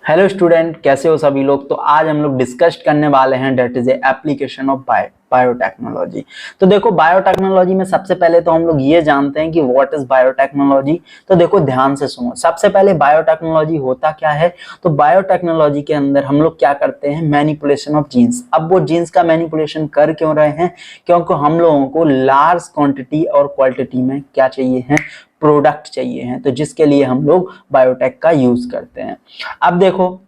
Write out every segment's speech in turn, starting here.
Hello student, कैसे हो सभी लोग। तो आज हम लोग डिस्कस करने वाले हैं that is application of biotechnology. तो देखो, बायोटेक्नोलॉजी में सबसे पहले तो हम लोग ये जानते हैं कि व्हाट इज बायोटेक्नोलॉजी। तो देखो ध्यान से सुनो, सबसे पहले बायोटेक्नोलॉजी होता क्या है। तो बायोटेक्नोलॉजी के अंदर हम लोग क्या करते हैं, मैनिपुलेशन ऑफ जीन्स। अब वो जीन्स का मैनिपुलेशन कर क्यों रहे हैं, क्योंकि हम लोगों को लार्ज क्वांटिटी और क्वालिटी में क्या चाहिए है, प्रोडक्ट चाहिए हैं। तो जिसके लिए हम लोग बायोटेक का यूज करते हैं। अब देखो,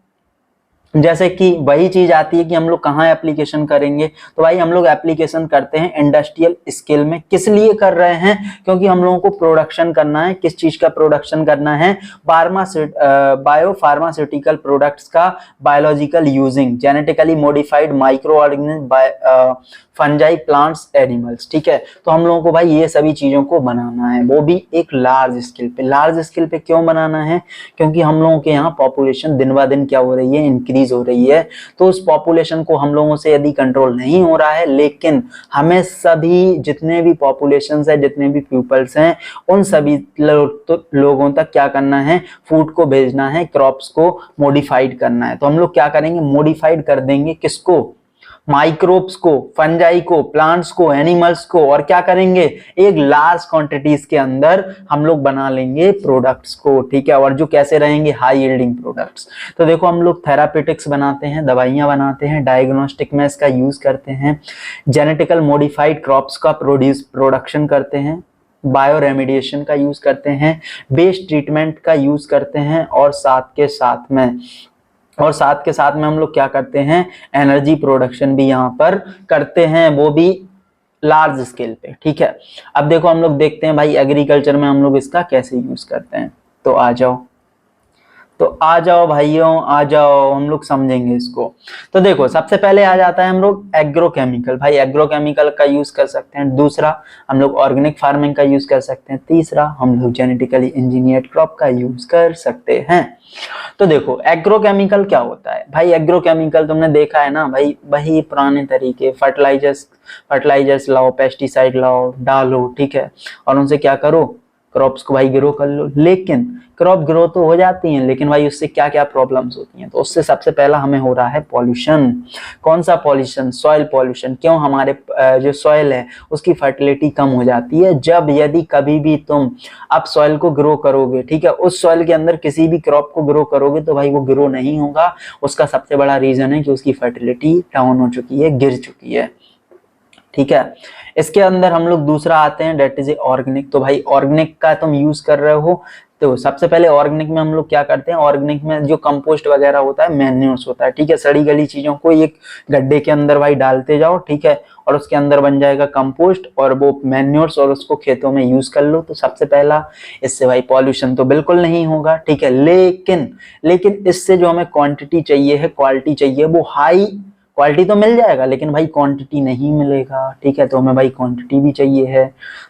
जैसे कि वही चीज आती है कि हम लोग कहाँ एप्लीकेशन करेंगे। तो भाई हम लोग एप्लीकेशन करते हैं इंडस्ट्रियल स्केल में। किस लिए कर रहे हैं, क्योंकि हम लोगों को प्रोडक्शन करना है। किस चीज का प्रोडक्शन करना है, बायो फार्मास्यूटिकल प्रोडक्ट्स का, biological using genetically modified micro organism, fungi, plants, animals. ठीक है, तो हम लोगों को भाई ये सभी चीजों को बनाना है, वो भी एक लार्ज स्केल पे। लार्ज स्केल पे क्यों बनाना है, क्योंकि हम लोगों के यहाँ पॉपुलेशन दिन ब दिन क्या हो रही है, इंक्रीज हो रही है। तो उस पॉपुलेशन को हम लोगों से यदि कंट्रोल नहीं हो रहा है, लेकिन हमें सभी जितने भी पॉपुलेशन है, जितने भी पीपल्स हैं, उन सभी लोगों तक क्या करना है, फूड को भेजना है, क्रॉप्स को मॉडिफाइड करना है। तो हम लोग क्या करेंगे, मॉडिफाइड कर देंगे किसको, माइक्रोब्स को, फंजाई को, प्लांट्स को, एनिमल्स को, और क्या करेंगे, एक लार्ज क्वांटिटीज के अंदर हम लोग बना लेंगे प्रोडक्ट्स को। ठीक है, और जो कैसे रहेंगे, हाई यील्डिंग प्रोडक्ट्स। तो देखो, हम लोग थेरापेटिक्स बनाते हैं, दवाइयां बनाते हैं, डायग्नोस्टिक में इसका यूज करते हैं, जेनेटिकल मॉडिफाइड क्रॉप्स का प्रोडक्शन करते हैं, बायो रेमिडिएशन का यूज करते हैं, बेस्ट ट्रीटमेंट का यूज करते हैं, और साथ के साथ में हम लोग क्या करते हैं, एनर्जी प्रोडक्शन भी यहाँ पर करते हैं, वो भी लार्ज स्केल पे। ठीक है, अब देखो हम लोग देखते हैं भाई एग्रीकल्चर में हम लोग इसका कैसे यूज करते हैं। तो आ जाओ भाइयों, आ जाओ, हम लोग समझेंगे इसको। तो देखो, सबसे पहले आ जाता है हम लोग एग्रोकेमिकल। भाई एग्रोकेमिकल का यूज कर सकते हैं। दूसरा, हम लोग ऑर्गेनिक फार्मिंग का यूज कर सकते हैं। तीसरा, हम लोग जेनेटिकली इंजीनियर्ड क्रॉप का यूज कर सकते हैं। तो देखो, एग्रोकेमिकल क्या होता है भाई। एग्रोकेमिकल तुमने देखा है ना भाई, वही पुराने तरीके, फर्टिलाइजर्स लाओ, पेस्टिसाइड लाओ, डालो। ठीक है, और उनसे क्या करो, क्रॉप्स को भाई ग्रो कर लो। लेकिन क्रॉप ग्रो तो हो जाती हैं, लेकिन भाई उससे क्या क्या प्रॉब्लम्स होती हैं। तो उससे सबसे पहला हमें हो रहा है पॉल्यूशन। कौन सा पॉल्यूशन, सॉइल पॉल्यूशन। क्यों, हमारे जो सॉइल है उसकी फर्टिलिटी कम हो जाती है जब यदि कभी भी तुम अब सॉइल को ग्रो करोगे। ठीक है, उस सॉइल के अंदर किसी भी क्रॉप को ग्रो करोगे तो भाई वो ग्रो नहीं होगा। उसका सबसे बड़ा रीजन है कि उसकी फर्टिलिटी डाउन हो चुकी है, गिर चुकी है। ठीक है, इसके अंदर हम लोग दूसरा आते हैं, डेट इज ए ऑर्गेनिक। तो भाई ऑर्गेनिक का तुम यूज कर रहे हो, तो सबसे पहले ऑर्गेनिक में हम लोग क्या करते हैं, ऑर्गेनिक में जो कंपोस्ट वगैरह होता है, मैन्योर्स होता है। ठीक है, सड़ी गली चीजों को एक गड्ढे के अंदर भाई डालते जाओ। ठीक है, और उसके अंदर बन जाएगा कंपोस्ट और वो मैन्योर्स, और उसको खेतों में यूज कर लो। तो सबसे पहला, इससे भाई पॉल्यूशन तो बिल्कुल नहीं होगा। ठीक है, लेकिन इससे जो हमें क्वांटिटी चाहिए है, क्वालिटी चाहिए, वो हाई क्वालिटी तो मिल जाएगा, लेकिन भाई क्वांटिटी नहीं मिलेगा। ठीक है, तो हमें भाई क्वांटिटी भी चाहिए है,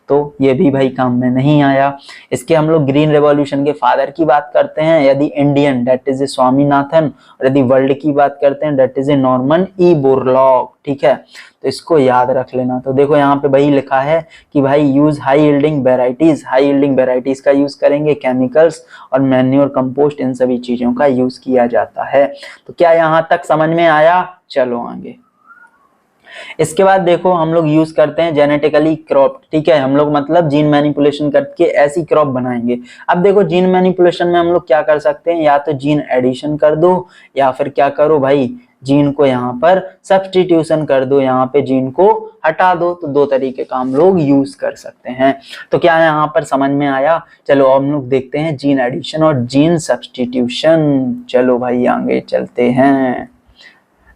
तो ये भी भाई काम में नहीं आया। इसके हम लोग ग्रीन रेवोल्यूशन के फादर की बात करते हैं, यदि Indian, that is a Swaminathan, और यदि वर्ल्ड की बात करते हैं, that is a Norman E Borlaug. ठीक है, तो इसको याद रख लेना। तो देखो यहाँ पे वही लिखा है कि भाई यूज हाई यील्डिंग वेराइटीज का यूज करेंगे, केमिकल्स और मैन्योर, कंपोस्ट, इन सभी चीजों का यूज किया जाता है। तो क्या यहाँ तक समझ में आया, चलो आगे। इसके बाद देखो, हम लोग यूज करते हैं जेनेटिकली क्रॉप। ठीक है, हम लोग मतलब जीन मैनिपुलेशन करके ऐसी क्रॉप बनाएंगे। अब देखो, जीन मैनिपुलेशन में हम लोग क्या कर सकते हैं, या तो जीन एडिशन कर दो, या फिर क्या करो भाई, जीन को यहाँ पर सब्स्टिट्यूशन कर दो, यहाँ पे जीन को हटा दो। तो दो तरीके का हम लोग यूज कर सकते हैं। तो क्या यहाँ पर समझ में आया। चलो हम लोग देखते हैं जीन एडिशन और जीन सब्स्टिट्यूशन। चलो भाई आगे चलते हैं।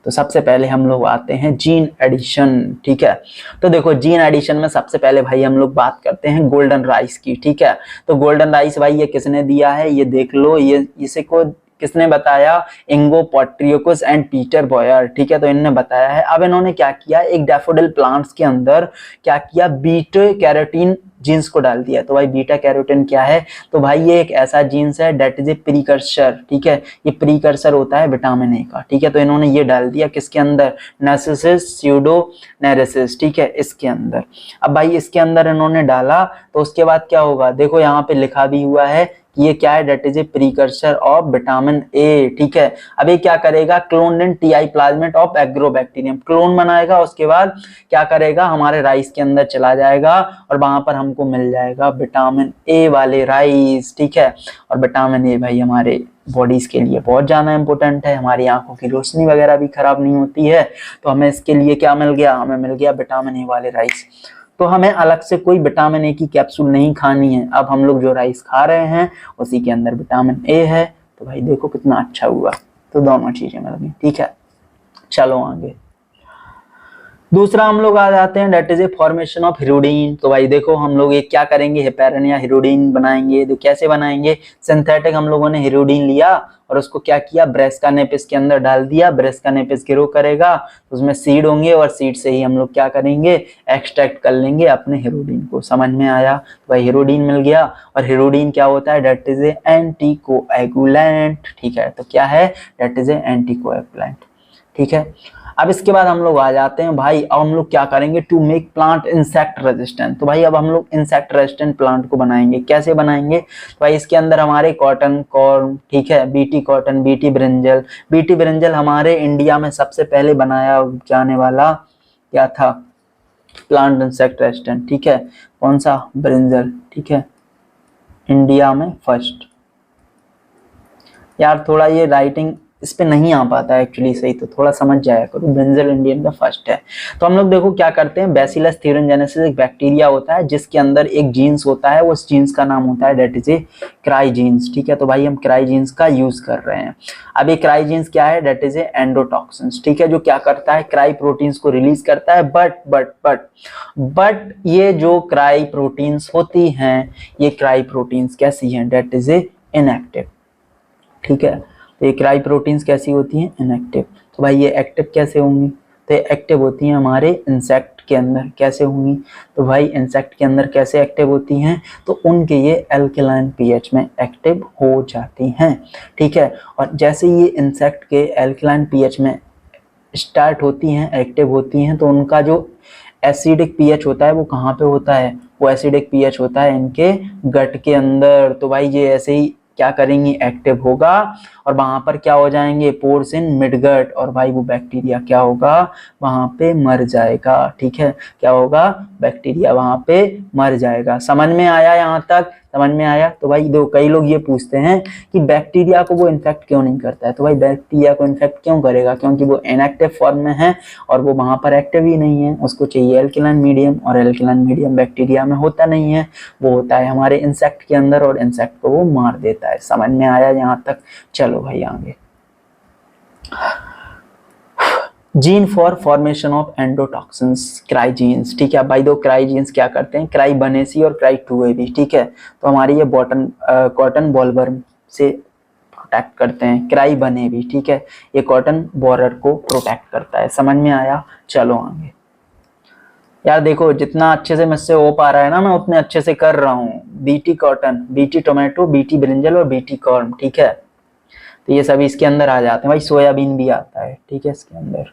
तो सबसे पहले हम लोग आते हैं जीन एडिशन। ठीक है, तो देखो जीन एडिशन में सबसे पहले भाई हम लोग बात करते हैं गोल्डन राइस की। ठीक है, तो गोल्डन राइस भाई ये किसने दिया है, ये देख लो, ये इसे को किसने बताया, इंगो पोर्ट्रियोकुस एंड पीटर बॉयर। ठीक है, तो इन्होंने बताया है। अब इन्होंने क्या किया, एक डैफोडिल प्लांट्स के अंदर क्या किया, बीटा कैरोटीन जीन्स को डाल दिया। तो भाई बीटा कैरोटीन क्या है, तो भाई ये एक ऐसा जीन्स है डेट इज ए प्रीकर्सर, ठीक है, ये प्रीकर्सर होता है विटामिन ए का, ठीक है। तो इन्होंने ये डाल दिया किसके अंदर, नार्सिसिस स्यूडोनेरिसिस, ठीक है, इसके अंदर। अब भाई इसके अंदर इन्होंने डाला तो उसके बाद क्या होगा, देखो यहाँ पे लिखा भी हुआ है कि ये क्या है, that is a precursor of vitamin A, ठीक है। अब ये क्या करेगा, clone in Ti plasmid of agrobacterium, clone बनाएगा, उसके बाद क्या करेगा, हमारे राइस के अंदर चला जाएगा और वहां पर हमको मिल जाएगा विटामिन ए वाले राइस, ठीक है। और विटामिन ए भाई हमारे बॉडीज के लिए बहुत ज्यादा इंपॉर्टेंट है, हमारी आंखों की रोशनी वगैरह भी खराब नहीं होती है। तो हमें इसके लिए क्या मिल गया, हमें मिल गया विटामिन ए वाले राइस। तो हमें अलग से कोई विटामिन ए की कैप्सूल नहीं खानी है, अब हम लोग जो राइस खा रहे हैं उसी के अंदर विटामिन ए है। तो भाई देखो कितना अच्छा हुआ, तो दोनों चीजें मिल गई, ठीक है। चलो आगे, दूसरा हम लोग आ जाते हैं that is a formation of hirudin. तो भाई देखो हम लोग ये क्या करेंगे, हेपेरिन या हिरोडीन बनाएंगे। तो कैसे बनाएंगे, सिंथेटिक हम लोगों ने हिरोडीन लिया और उसको क्या किया, ब्रेस्का नेपिस के अंदर डाल दिया, ब्रेस्का नेपिस ग्रो करेगा तो उसमें सीड होंगे और सीड से ही हम लोग क्या करेंगे, एक्सट्रैक्ट कर लेंगे अपने हिरोडीन को। समझ में आया, तो भाई हिरोडीन मिल गया। और हिरोडीन क्या होता है, डेट इज ए एंटीकोएगुलेंट, ठीक है। तो क्या है, डेट इज ए एंटीकोएगुलेंट, ठीक है। अब इसके बाद हम लोग आ जाते हैं भाई, अब हम लोग क्या करेंगे, to make plant insect resistant. तो भाई अब हम लोग इंसेक्ट रेजिस्टेंट प्लांट को बनाएंगे, कैसे बनाएंगे, तो भाई इसके अंदर हमारे कॉटन, कॉर्न, ठीक है, BT cotton, BT brinjal. BT brinjal हमारे इंडिया में सबसे पहले बनाया जाने वाला क्या था, प्लांट इंसेक्ट रेजिस्टेंट, ठीक है। कौन सा, ब्रिंजल, ठीक है, इंडिया में फर्स्ट। यार थोड़ा ये राइटिंग इस पे नहीं आ पाता है एक्चुअली सही, तो थोड़ा समझ जाया करो, ब्रिंजल इंडियन का फर्स्ट है। तो हम लोग देखो क्या करते हैं, बैसिलस थ्यूरिनजेनेसिस एक बैक्टीरिया होता है जिसके अंदर एक जीन्स होता है, उस जीन्स का नाम होता है that is a cry genes, ठीक है। तो भाई हम क्राई जीन्स का यूज कर रहे हैं। अब ये क्राई जीन्स क्या है, डेट इज ए एंडोटॉक्सिन्स, ठीक है, जो क्या करता है, क्राई प्रोटीन्स को रिलीज करता है। बट ये जो क्राई प्रोटीन्स होती हैं, ये क्राई प्रोटीन्स कैसी हैं, डेट इज ए इनएक्टिव, ठीक है। तो ये क्राई प्रोटीन्स कैसी होती हैं, इनएक्टिव। तो भाई ये एक्टिव कैसे होंगी, तो ये एक्टिव होती हैं हमारे इंसेक्ट के अंदर, कैसे होंगी, तो भाई इंसेक्ट के अंदर कैसे एक्टिव होती हैं, तो उनके ये एल्कलाइन पीएच में एक्टिव हो जाती हैं, ठीक है। और जैसे ये इंसेक्ट के एल्कलाइन पीएच में स्टार्ट होती हैं, एक्टिव होती हैं, तो उनका जो एसिडिक पीएच होता है वो कहाँ पे होता है, वो एसिडिक पीएच होता है इनके गट के अंदर। तो भाई ये ऐसे ही क्या करेंगे, एक्टिव होगा और वहां पर क्या हो जाएंगे, पोर्स इन मिडगट, और भाई वो बैक्टीरिया क्या होगा, वहां पे मर जाएगा, ठीक है। क्या होगा, बैक्टीरिया वहां पे मर जाएगा। समझ में आया, यहाँ तक समझ में आया। तो भाई दो कई लोग ये पूछते हैं कि बैक्टीरिया को वो इन्फेक्ट क्यों नहीं करता है, तो भाई बैक्टीरिया को इन्फेक्ट क्यों करेगा, क्योंकि वो इनएक्टिव फॉर्म में है और वो वहां पर एक्टिव ही नहीं है, उसको चाहिए एल्कलाइन मीडियम, और एल्कलाइन मीडियम बैक्टीरिया में होता नहीं है, वो होता है हमारे इंसेक्ट के अंदर और इंसेक्ट को वो मार देता है। समझ में आया यहाँ तक, चलो भाई आगे, gene for formation of endotoxins, cry genes, ठीक है। भाई दो क्राई जीन्स क्या करते हैं, क्राई बनेसी और क्राई 2AB, ठीक है। तो हमारी ये कॉटन बॉलवर्म से प्रोटेक्ट करते हैं, क्राई बने भी, ठीक है, ये कॉटन बोरर को प्रोटेक्ट करता है। समझ में आया, चलो आगे। यार देखो जितना अच्छे से मुझसे हो पा रहा है ना, मैं उतने अच्छे से कर रहा हूँ। BT cotton, BT tomato, BT brinjal और बीटी कॉर्न, ठीक है। तो ये सभी इसके अंदर आ जाते हैं। भाई सोयाबीन भी आता है, ठीक है, इसके अंदर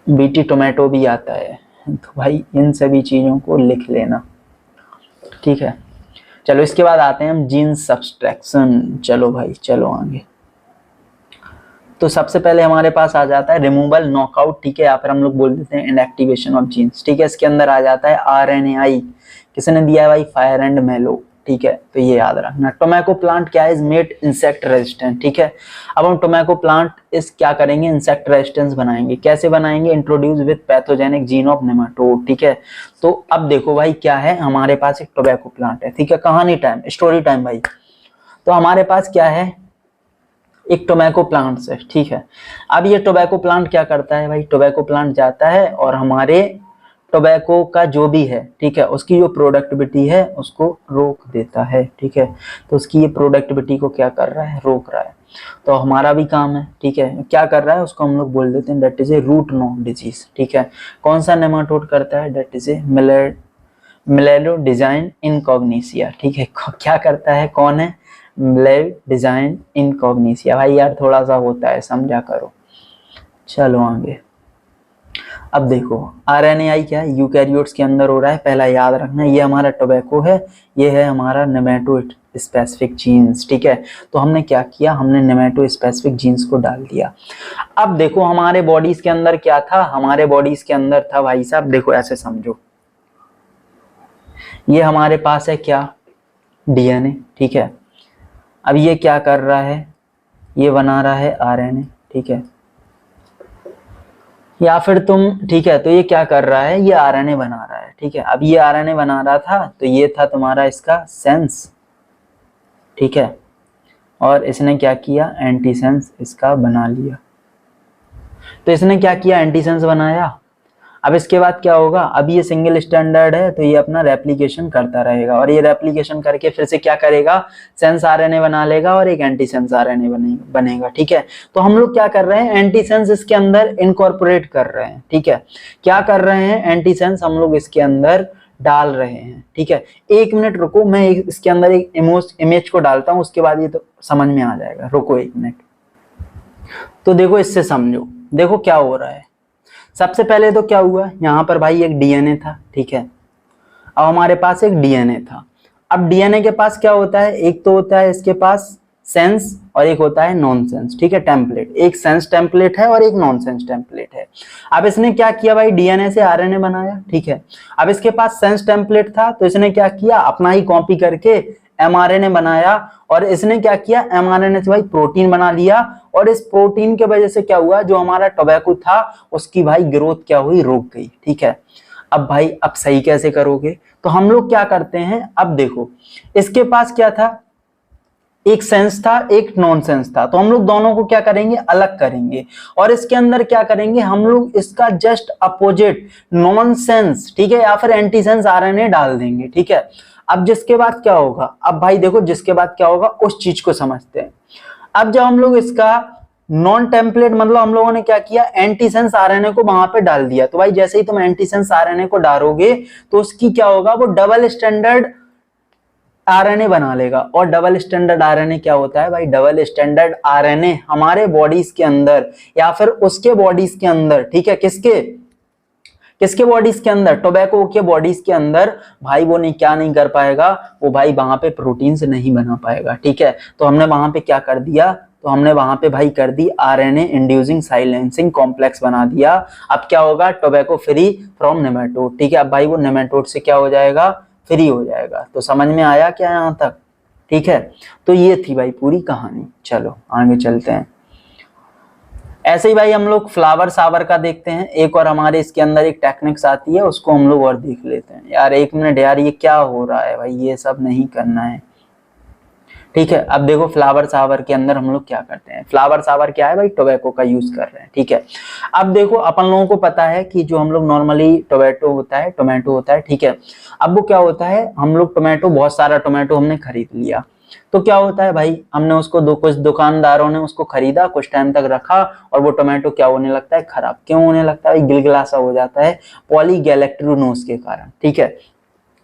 बीटी टोमेटो भी आता है। तो भाई इन सभी चीजों को लिख लेना, ठीक है। चलो इसके बाद आते हैं हम जीन सब्सट्रैक्शन। चलो भाई चलो आगे। तो सबसे पहले हमारे पास आ जाता है रिमूवल, नॉकआउट, ठीक है, या फिर हम लोग बोल देते हैं इनएक्टिवेशन ऑफ जीन्स, ठीक है। इसके अंदर आ जाता है RNAi, किसने दिया है भाई, फायर एंड मेलो, ठीक है। तो ये याद रखना। टोमैको प्लांट क्या है, इज मेड इंसेक्ट रेजिस्टेंट, ठीक है। अब हम टोमैको प्लांट इस क्या करेंगे, इंसेक्ट रेजिस्टेंस बनाएंगे। कैसे बनाएंगे, introduce with pathogenic gene of nematode, ठीक है। तो अब देखो भाई क्या है, हमारे पास एक टोबैको प्लांट है, ठीक है, कहानी टाइम, स्टोरी टाइम भाई। तो हमारे पास क्या है, एक टोबैको प्लांट है, ठीक है। अब ये टोबैको प्लांट क्या करता है भाई, टोबैको प्लांट जाता है और हमारे टोबैको का जो भी है, ठीक है, उसकी जो प्रोडक्टिविटी है उसको रोक देता है, ठीक है। तो उसकी ये प्रोडक्टिविटी को क्या कर रहा है, रोक रहा है। तो हमारा भी काम है, ठीक है, क्या कर रहा है उसको हम लोग बोल देते हैं that is a root node disease, ठीक है। कौन सा नेमाटोड करता है, दैट इज ए मिलेडोडिजाइन इनकॉग्निसिया, ठीक है। क्या करता है, कौन है, मिलेडोडिजाइन इनकॉग्निसिया। भाई यार थोड़ा सा होता है, समझा करो। चलो आगे। अब देखो आरएनएआई क्या है, यूकैरियोट्स के अंदर हो रहा है, पहला याद रखना, ये हमारा टोबैको है, ये है हमारा नेमेटोड स्पेसिफिक जीन्स, ठीक है। तो हमने क्या किया, हमने नेमेटो स्पेसिफिक जीन्स को डाल दिया। अब देखो हमारे बॉडीज के अंदर क्या था, हमारे बॉडीज के अंदर था भाई साहब, देखो ऐसे समझो, ये हमारे पास है क्या, डीएनए, ठीक है। अब ये क्या कर रहा है, ये बना रहा है आरएनए, ठीक है, या फिर तुम, ठीक है, तो ये क्या कर रहा है, ये आरएनए बना रहा है, ठीक है। अब ये आरएनए बना रहा था, तो ये था तुम्हारा इसका सेंस, ठीक है, और इसने क्या किया, एंटीसेंस इसका बना लिया। तो इसने क्या किया, एंटीसेंस बनाया। अब इसके बाद क्या होगा, अब ये सिंगल स्टैंडर्ड है, तो ये अपना रेप्लिकेशन करता रहेगा, और ये रेप्लिकेशन करके फिर से क्या करेगा, सेंस आरएनए बना लेगा और एक एंटीसेंस आरएनए बनेगा, ठीक है। तो हम लोग क्या कर रहे हैं, एंटीसेंस इसके अंदर इनकॉर्पोरेट कर रहे हैं, ठीक है। क्या कर रहे हैं, एंटीसेंस हम लोग इसके अंदर डाल रहे हैं, ठीक है। 1 मिनट रुको, मैं इसके अंदर एक इमेज को डालता हूं, उसके बाद ये तो समझ में आ जाएगा, रुको 1 मिनट। तो देखो इससे समझो, देखो क्या हो रहा है। सबसे पहले तो क्या हुआ, यहाँ पर भाई एक डीएनए था, ठीक है। अब हमारे पास एक डीएनए था। अब डीएनए के पास क्या होता है, एक तो होता है इसके पास सेंस और एक होता है नॉन सेंस, ठीक है, टेम्पलेट। एक सेंस टेम्पलेट है और एक नॉन सेंस टेम्पलेट है। अब इसने क्या किया भाई, डीएनए से आरएनए बनाया, ठीक है। अब इसके पास सेंस टेम्पलेट था, तो इसने क्या किया, अपना ही कॉपी करके एमआरएनए बनाया, और इसने क्या किया, एमआरएनए से भाई प्रोटीन बना लिया, और इस प्रोटीन के वजह से क्या हुआ, जो हमारा टोबैको था उसकी भाई ग्रोथ क्या हुई, रुक गई, ठीक है। अब भाई अब सही कैसे करोगे, तो हम लोग क्या करते हैं, अब देखो इसके पास क्या था, एक सेंस था एक नॉन सेंस था, तो हम लोग दोनों को क्या करेंगे, अलग करेंगे, और इसके अंदर क्या करेंगे, हम लोग इसका जस्ट अपोजिट नॉन सेंस, ठीक है, या फिर एंटी सेंस आरएनए डाल देंगे, ठीक है। अब जिसके बाद क्या होगा, अब भाई देखो जिसके बाद क्या होगा, उस चीज को समझते हैं। अब जब हम लोग इसका नॉन टेम्पलेट, मतलब हम लोगों ने क्या किया, एंटीसेंस आरएनए को वहां पे डाल दिया, तो भाई जैसे ही तुम एंटीसेंस आरएनए को डालोगे तो उसकी क्या होगा, वो डबल स्टैंडर्ड आरएनए बना लेगा। और डबल स्टैंडर्ड आरएनए क्या होता है भाई, डबल स्टैंडर्ड आरएनए हमारे बॉडीज के अंदर या फिर उसके बॉडीज के अंदर, ठीक है, किसके बॉडीज के अंदर, टोबैको के बॉडीज के अंदर, भाई वो नहीं क्या नहीं कर पाएगा, वो भाई वहां पे प्रोटीन से नहीं बना पाएगा, ठीक है। तो हमने वहां पे क्या कर दिया, तो हमने वहां पे भाई कर दी आरएनए इंड्यूसिंग साइलेंसिंग कॉम्प्लेक्स बना दिया। अब क्या होगा, टोबैको फ्री फ्रॉम नेमेटोड, ठीक है। अब भाई वो नेमेटोड से क्या हो जाएगा, फ्री हो जाएगा। तो समझ में आया क्या यहाँ तक, ठीक है। तो ये थी भाई पूरी कहानी। चलो आगे चलते हैं। ऐसे ही भाई हम लोग फ्लावर सावर का देखते हैं, एक और हमारे इसके अंदर एक टेक्निक्स आती है, उसको हम लोग और देख लेते हैं। यार 1 मिनट यार, ये क्या हो रहा है भाई, ये सब नहीं करना है, ठीक है। अब देखो फ्लावर सावर के अंदर हम लोग क्या करते हैं, फ्लावर सावर क्या है भाई, टोबैको का यूज कर रहे हैं, ठीक है। अब देखो अपन लोगों को पता है कि जो हम लोग नॉर्मली टोमेटो होता है, ठीक है। अब वो क्या होता है, हम लोग टोमेटो, बहुत सारा टोमेटो हमने खरीद लिया, तो क्या होता है भाई, हमने उसको कुछ दुकानदारों ने उसको खरीदा, कुछ टाइम तक रखा, और वो टोमेटो क्या होने लगता है, खराब। क्यों होने लगता है, गिलगिला सा हो जाता है, पॉलीगैलेक्ट्रोनोज के कारण, ठीक है।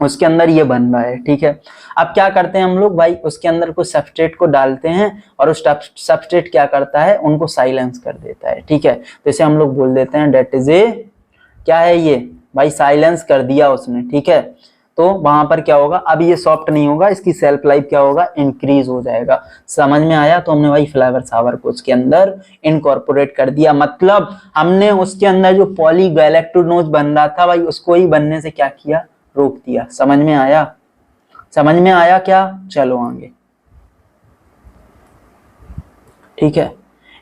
उसके अंदर ये बन रहा है, ठीक है। अब क्या करते हैं हम लोग भाई, उसके अंदर कुछ सबस्ट्रेट को डालते हैं, और उस सबस्ट्रेट क्या करता है, उनको साइलेंस कर देता है, ठीक है। तो इसे हम लोग बोल देते हैं डेट इज ए, क्या है ये भाई, साइलेंस कर दिया उसने, ठीक है। तो वहां पर क्या होगा, अब ये सॉफ्ट नहीं होगा, इसकी सेल्फ लाइफ क्या होगा, इंक्रीज हो जाएगा। समझ में आया। तो हमने भाई फ्लावर सावर को उसके अंदर इनकॉर्पोरेट कर दिया, मतलब हमने उसके अंदर जो पॉलीगैलेक्टोनोज बन रहा था भाई, उसको ही बनने से क्या किया, रोक दिया। समझ में आया, समझ में आया क्या। चलो आगे, ठीक है।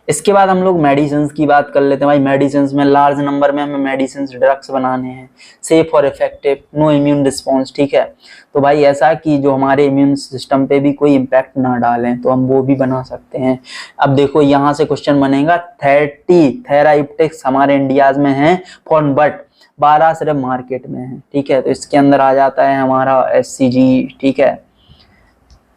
इसके बाद हम लोग मेडिसिन की बात कर लेते हैं भाई। मेडिसिन में लार्ज नंबर में हमें मेडिसिन ड्रग्स बनाने हैं, सेफ और इफेक्टिव, नो इम्यून रिस्पॉन्स, ठीक है। तो भाई ऐसा कि जो हमारे इम्यून सिस्टम पे भी कोई इम्पैक्ट ना डालें, तो हम वो भी बना सकते हैं। अब देखो यहाँ से क्वेश्चन बनेगा 30 थेराप्यूटिक्स हमारे इंडियाज में है फॉर, बट 12 सिर्फ मार्केट में है, ठीक है। तो इसके अंदर आ जाता है हमारा HCG, ठीक है,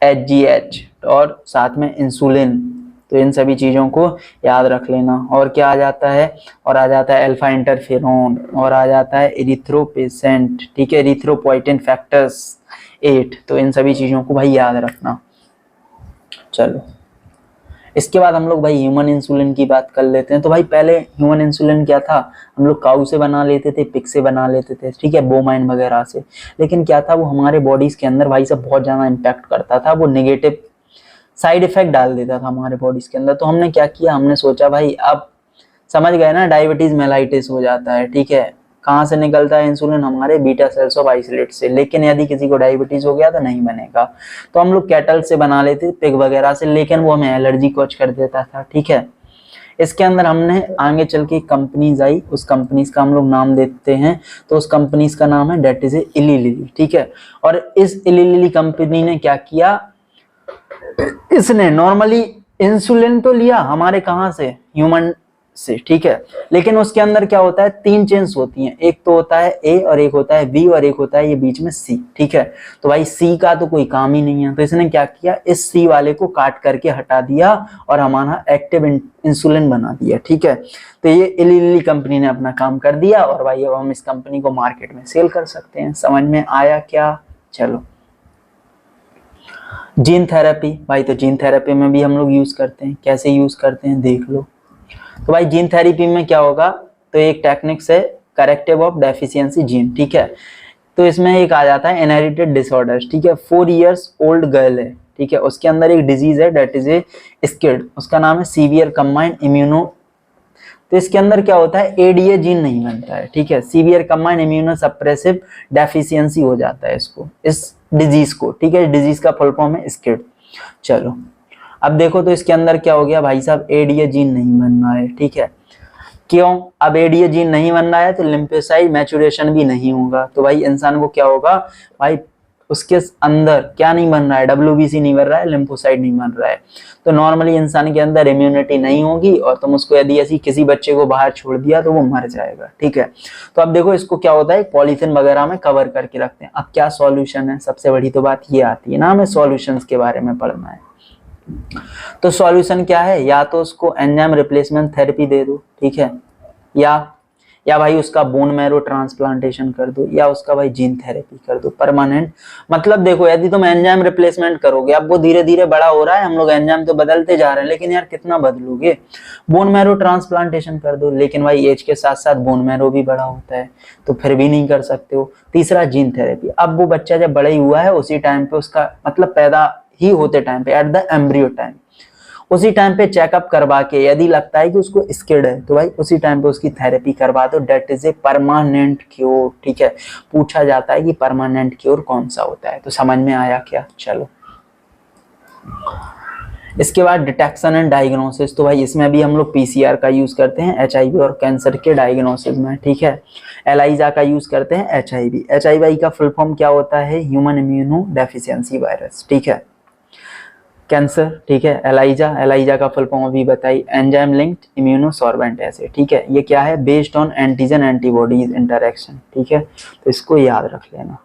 HGH और साथ में इंसुलिन। तो इन सभी चीजों को याद रख लेना। और क्या आ जाता है, और आ जाता है अल्फा इंटरफेरोन, और आ जाता है एरिथ्रोपेसेंट, ठीक है, एरिथ्रोपोइटिन फैक्टर्स 8। तो इन सभी चीजों को भाई याद रखना। चलो इसके बाद हम लोग भाई ह्यूमन इंसुलिन की बात कर लेते हैं। तो भाई पहले ह्यूमन इंसुलिन क्या था, हम लोग काऊ से बना लेते थे, पिग से बना लेते थे, ठीक है, बोमाइन वगैरह से। लेकिन क्या था, वो हमारे बॉडीज के अंदर भाई सब बहुत ज्यादा इम्पैक्ट करता था, वो नेगेटिव साइड इफेक्ट डाल देता था हमारे बॉडीज के अंदर। तो हमने क्या किया, हमने सोचा भाई अब समझ गए ना, डायबिटीज मेलाइटिस हो जाता है, ठीक है। कहाँ से निकलता है इंसुलिन, हमारे बीटा सेल्स ऑफ आइसोलेट से। लेकिन यदि किसी को डायबिटीज हो गया तो नहीं बनेगा। तो हम लोग कैटल से बना लेते, पिग वगैरह से, लेकिन वो हमें एलर्जी कॉज कर देता था, ठीक है। इसके अंदर हमने आगे चल के कंपनीज आई, उस कंपनीज का हम लोग नाम देते हैं। तो उस कंपनीज का नाम है डेट इज इली लिली, ठीक है। और इस इली लिली कंपनी ने क्या किया, इसने नॉर्मली इंसुलिन तो लिया हमारे कहां से, ह्यूमन से, ठीक है। लेकिन उसके अंदर क्या होता है, 3 चेन्स होती हैं, एक तो होता है ए और एक होता है बी और एक होता है ये बीच में सी, ठीक है। तो भाई सी का तो कोई काम ही नहीं है, तो इसने क्या किया, इस सी वाले को काट करके हटा दिया और हमारा एक्टिव इंसुलिन बना दिया, ठीक है। तो ये इली लिली कंपनी ने अपना काम कर दिया और भाई अब हम इस कंपनी को मार्केट में सेल कर सकते हैं। समझ में आया क्या? चलो जीन थेरेपी भाई, तो जीन थेरेपी में भी हम लोग यूज करते हैं। कैसे यूज करते हैं देख लो। तो भाई जीन थेरेपी में क्या होगा, तो एक टेक्निक्स है करेक्टिव ऑफ डेफिशिएंसी जीन, ठीक है। तो इसमें एक आ जाता है इनहेरिटेड डिसऑर्डर्स, ठीक है। 4 years ओल्ड गर्ल है, ठीक है, उसके अंदर एक डिजीज है डेट इज ए स्किड, उसका नाम है सीवियर कंबाइंड इम्यूनो। तो इसके अंदर क्या होता है, एडीए जीन नहीं बनता है, ठीक है, severe combined immuno suppressive deficiency हो जाता है इसको, इस डिजीज को, ठीक है। डिजीज का फुल फॉर्म है स्किड। चलो अब देखो, तो इसके अंदर क्या हो गया भाई साहब, एडीए जीन नहीं बन रहा है, ठीक है। क्यों? अब एडीए जीन नहीं बन रहा है तो लिम्फोसाइट मैचुरेशन भी नहीं होगा। तो भाई इंसान को क्या होगा भाई, उसके अंदर क्या नहीं बन रहा है, डब्ल्यूबीसी नहीं बन रहा है, लिम्फोसाइट नहीं बन रहा है। तो नॉर्मली इंसान के अंदर इम्यूनिटी नहीं होगी और तुम उसको यदि ऐसी किसी बच्चे को बाहर छोड़ दिया तो वो मर जाएगा, ठीक है। तो अब देखो इसको क्या होता है, पॉलीथिन वगैरह में कवर करके रखते हैं। अब क्या सॉल्यूशन है, सबसे बड़ी तो बात ये आती है ना, हमें सॉल्यूशंस के बारे में पढ़ना है। तो सॉल्यूशन क्या है, या तो उसको एंजाइम रिप्लेसमेंट थेरेपी दे दो, ठीक है, या भाई उसका बोन मैरो ट्रांसप्लांटेशन कर दो, या उसका भाई जीन थेरेपी कर दो परमानेंट। मतलब देखो यदि तुम एंजाइम रिप्लेसमेंट करोगे, अब वो धीरे धीरे बड़ा हो रहा है, हम लोग एंजाइम तो बदलते जा रहे हैं, लेकिन यार कितना बदलोगे। बोन मैरो ट्रांसप्लांटेशन कर दो, लेकिन भाई एज के साथ साथ बोन मैरो भी बड़ा होता है, तो फिर भी नहीं कर सकते हो। तीसरा जीन थेरेपी, अब वो बच्चा जब बड़ा ही हुआ है उसी टाइम पे उसका मतलब पैदा ही होते टाइम पे, एट द एम्ब्रियो टाइम, उसी टाइम पे चेकअप करवा के यदि लगता है कि उसको स्किड है तो भाई उसी टाइम पे उसकी थेरेपी करवा दो, that is a permanent cure, ठीक है। पूछा जाता है कि परमानेंट क्योर कौन सा होता है, तो समझ में आया क्या? चलो इसके बाद डिटेक्शन एंड डायग्नोसिस। तो भाई इसमें भी हम लोग पीसीआर का यूज करते हैं एचआईवी और कैंसर के डायग्नोसिस में, ठीक है। एलाइजा का यूज करते हैं एचआईवी। एचआईवी का फुल फॉर्म क्या होता है, ह्यूमन इम्यूनो डेफिशिएंसी वायरस, ठीक है। कैंसर, ठीक है, एलाइजा का फुल फॉर्म अभी बताई, एंजाइम लिंक्ड इम्यूनोसॉर्बेंट ऐसे, ठीक है। ये क्या है, based on antigen antibodies interaction, ठीक है। तो इसको याद रख लेना।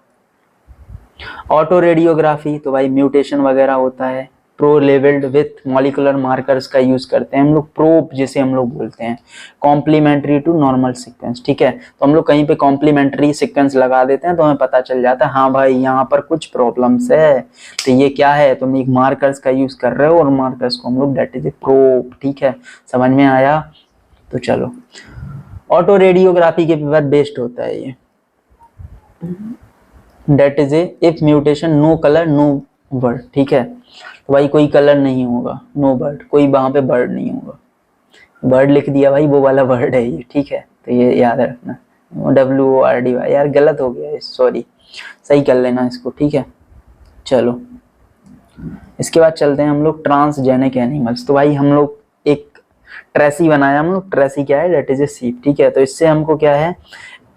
ऑटो रेडियोग्राफी, तो भाई म्यूटेशन वगैरह होता है, pro labelled with molecular markers का यूज करते हैं हम लोग, प्रोब जिसे हम लोग बोलते हैं, कॉम्प्लीमेंट्री टू नॉर्मल सीक्वेंस, ठीक है। तो हम लोग कहीं पे कॉम्प्लीमेंट्री सीक्वेंस लगा देते हैं तो हमें पता चल जाता है हाँ भाई यहाँ पर कुछ प्रॉब्लम्स है, तो ये क्या है, तुम एक मार्कर्स का यूज कर रहे हो और मार्कर्स को हम लोग डेट इज ए प्रोब, ठीक है। समझ में आया? तो चलो ऑटो रेडियोग्राफी के पेपर बेस्ड होता है ये, that is a if mutation no colour no bird, ठीक है। तो भाई कोई कलर नहीं होगा, नो बर्ड, कोई वहां पे बर्ड नहीं होगा, बर्ड लिख दिया भाई वो वाला बर्ड है ये, ठीक है। तो ये याद रखना, WORD, यार गलत हो गया, सॉरी, सही कर लेना इसको, ठीक है। चलो इसके बाद चलते हैं हम लोग ट्रांसजेनिक एनिमल्स। तो भाई हम लोग एक ट्रेसी बनाया हम लोग, ट्रेसी क्या है, डेट इज ए सीप, ठीक है। तो इससे हमको क्या है,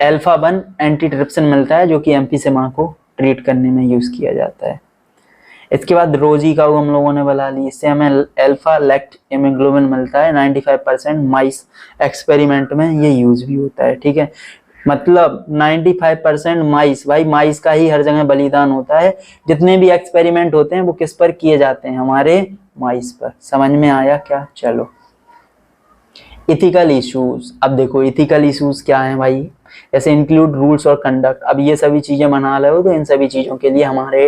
अल्फा-1 एंटीट्रिप्सिन मिलता है जो कि एम्फीसेमा को ट्रीट करने में यूज किया जाता है। इसके बाद रोजी का वो हम लोगों ने बना ली, इससे हमें अल्फा लैक्ट हीमोग्लोबिन मिलता है 95% माइस एक्सपेरिमेंट में ये यूज भी होता है, ठीक है। मतलब 95% माइस, भाई माइस का ही हर जगह बलिदान होता है, जितने भी एक्सपेरिमेंट होते हैं वो किस पर किए जाते हैं, हमारे माइस पर। समझ में आया क्या? चलो इथिकल इश्यूज। अब देखो इथिकल इश्यूज क्या है भाई, जैसे इंक्लूड रूल्स और कंडक्ट। अब ये सभी चीजें बना रहे हो तो इन सभी चीजों के लिए हमारे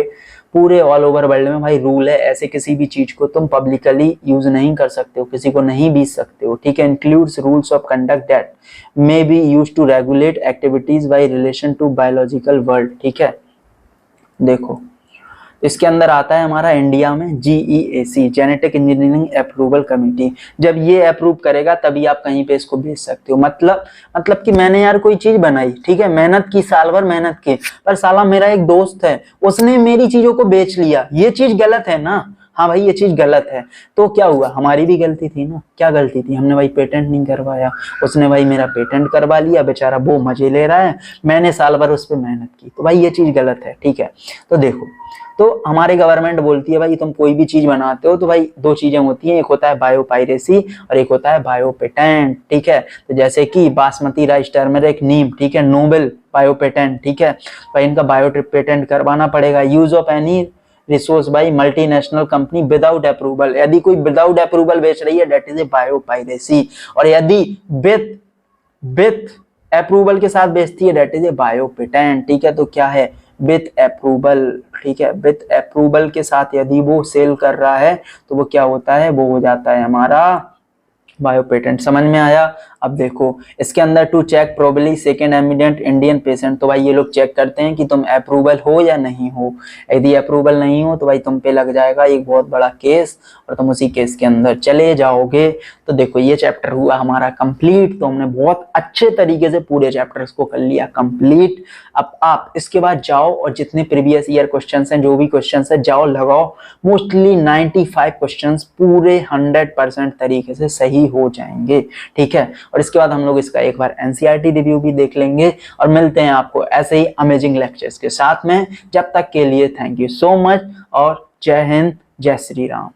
पूरे ऑल ओवर वर्ल्ड में भाई रूल है, ऐसे किसी भी चीज को तुम पब्लिकली यूज नहीं कर सकते हो, किसी को नहीं बेच सकते हो, ठीक है। Includes rules of conduct that may be used to regulate activities by relation to biological world, ठीक है। देखो इसके अंदर आता है हमारा इंडिया में GEAC, genetic engineering approval committee. जब ये अप्रूव करेगा तभी आप कहीं पे इसको भेज सकते हो। मतलब कि मैंने यार कोई चीज बनाई, ठीक है, मेहनत की, साल भर मेहनत की, पर साला मेरा एक दोस्त है उसने मेरी चीजों को बेच लिया, ये चीज गलत है ना। हाँ भाई ये चीज गलत है, तो क्या हुआ, हमारी भी गलती थी ना। क्या गलती थी, हमने भाई पेटेंट नहीं करवाया, उसने भाई मेरा पेटेंट करवा लिया, बेचारा वो मजे ले रहा है, मैंने साल भर उस पर मेहनत की, तो भाई ये चीज गलत है, ठीक है। तो देखो, तो हमारी गवर्नमेंट बोलती है भाई तुम कोई भी चीज बनाते हो तो भाई दो चीजें होती हैं, एक होता है बायोपायरेसी और एक होता है बायो पेटेंट, ठीक है। तो जैसे कि बासमती राइस, टर्मरिक, नीम, ठीक है, नोबेल बायो पेटेंट, ठीक है, भाई इनका बायो पेटेंट करवाना पड़ेगा। Use of any resource by multinational company without approval, यदि कोई विदाउट अप्रूवल बेच रही है डेट इज ए बायोपायरेसी, और यदि विथ अप्रूवल के साथ बेचती है that is a bio patent, ठीक है। तो क्या है, विथ अप्रूवल, ठीक है, विथ अप्रूवल के साथ यदि वो सेल कर रहा है तो वो क्या होता है, वो हो जाता है हमारा बायो पेटेंट। समझ में आया? अब देखो इसके अंदर टू चेक प्रोबेबली सेकंड एमिडेंट इंडियन पेशेंट, तो भाई ये लोग चेक करते हैं कि तुम अप्रूवल हो या नहीं हो। यदि अप्रूवल नहीं हो तो भाई तुम पे लग जाएगा एक बहुत बड़ा केस और तुम उसी केस के अंदर चले जाओगे। तो देखो ये चैप्टर हुआ हमारा कंप्लीट, तो हमने बहुत अच्छे तरीके से पूरे चैप्टर्स को कर लिया कंप्लीट। अब आप इसके बाद जाओ और जितने प्रीवियस ईयर क्वेश्चन हैं, जो भी क्वेश्चन है, जाओ लगाओ, मोस्टली 95 क्वेश्चन पूरे 100% तरीके से सही हो जाएंगे, ठीक है। और इसके बाद हम लोग इसका एक बार NCERT रिव्यू भी देख लेंगे और मिलते हैं आपको ऐसे ही अमेजिंग लेक्चर्स के साथ में। जब तक के लिए थैंक यू सो मच और जय हिंद, जय श्री राम।